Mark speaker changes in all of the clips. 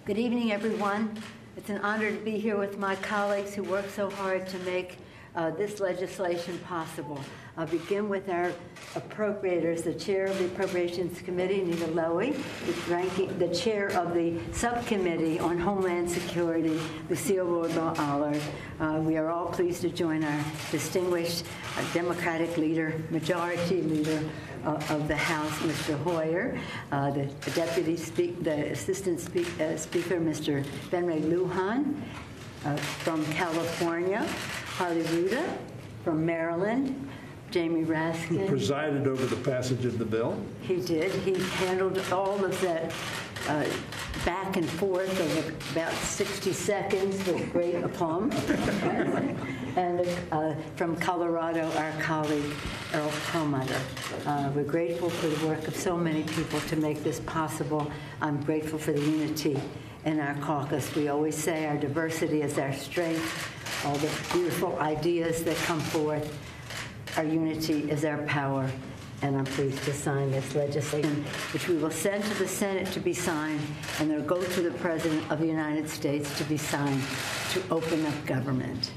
Speaker 1: Good evening, everyone. It's an honor to be here with my colleagues who work so hard to make this legislation possible. I'll begin with our appropriators, the chair of the Appropriations Committee, Nita Lowy, the chair of the Subcommittee on Homeland Security, Lucille Roybal-Allard. We are all pleased to join our distinguished Democratic leader, Majority Leader of the House, Mr. Hoyer, the Assistant Speaker, Mr. Benray Lujan, from California, Harley Ruda from Maryland, Jamie Raskin.
Speaker 2: Who presided over the passage of the bill.
Speaker 1: He did. He handled all of that back and forth over about 60 seconds with great aplomb. And from Colorado, our colleague, Earl Perlmutter. We're grateful for the work of so many people to make this possible. I'm grateful for the unity in our caucus. We always say our diversity is our strength. All the beautiful ideas that come forth. Our unity is our power, and I'm pleased to sign this legislation, which we will send to the Senate to be signed, and then go to the President of the United States to be signed to open up government.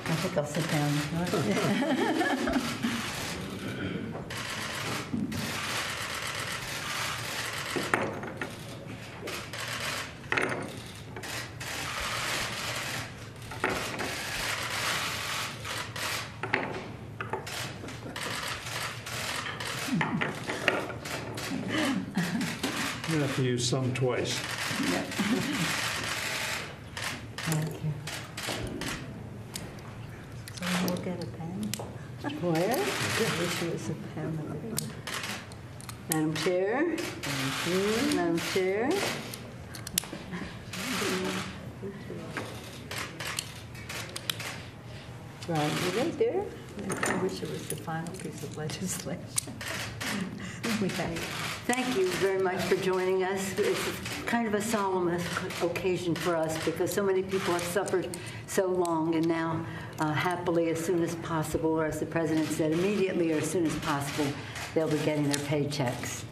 Speaker 1: I think I'll sit down.
Speaker 2: You have to use some twice.
Speaker 1: Yep. Thank you. Someone will get a pen. Hoyer? I wish it was a pen. Madam Chair. Thank you. Madam Chair. Right, you right there? I wish it was the final piece of legislation. Thank you very much for joining us. It's kind of a solemn occasion for us because so many people have suffered so long, and now happily, as soon as possible, or as the President said, immediately or as soon as possible, they'll be getting their paychecks.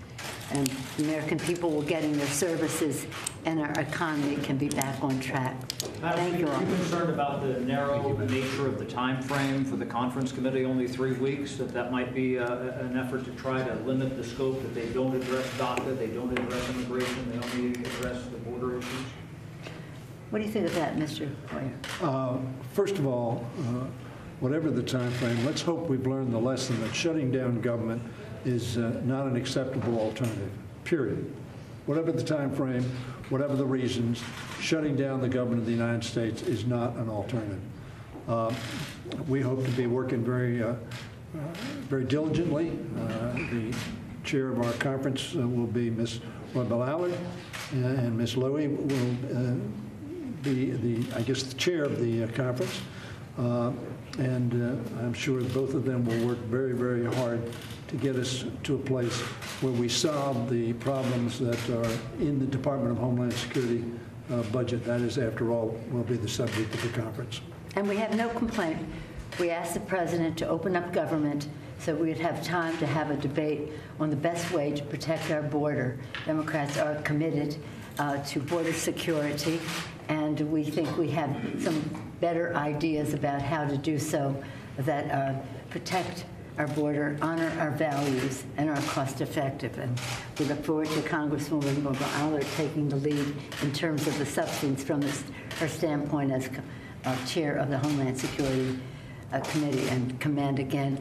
Speaker 1: And American people will getting their services, and our economy can be back on track. Thank you all.
Speaker 3: Are you concerned about the narrow nature of the time frame for the conference committee, only 3 weeks, that might be an effort to try to limit the scope, that they don't address DACA, they don't address immigration, they only address the border issues?
Speaker 1: What do you think of that, Mr. Hoyer?
Speaker 2: First of all, whatever the time frame, let's hope we've learned the lesson that shutting down government is not an acceptable alternative, period. Whatever the time frame, whatever the reasons, shutting down the government of the United States is not an alternative. We hope to be working very diligently. The chair of our conference will be Ms. Roybal-Allard, and Ms. Lowy will be the chair of the conference. And I'm sure both of them will work very, very hard to get us to a place where we solve the problems that are in the Department of Homeland Security budget. That is, after all, will be the subject of the conference.
Speaker 1: And we have no complaint. We asked the President to open up government so we would have time to have a debate on the best way to protect our border. Democrats are committed to border security, and we think we have some better ideas about how to do so that protect our border, honor our values, and are cost-effective. And we look forward to Congresswoman Roybal-Allard taking the lead in terms of the substance from her standpoint as chair of the Homeland Security Committee, and commend again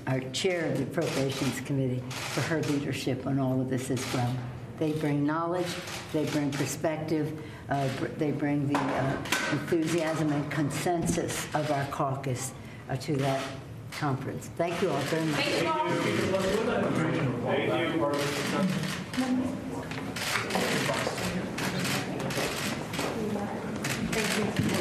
Speaker 1: our chair of the Appropriations Committee for her leadership on all of this as well. They bring knowledge, they bring perspective, they bring the enthusiasm and consensus of our caucus to that conference. Thank you all very much.
Speaker 3: Thank you.
Speaker 1: Thank you.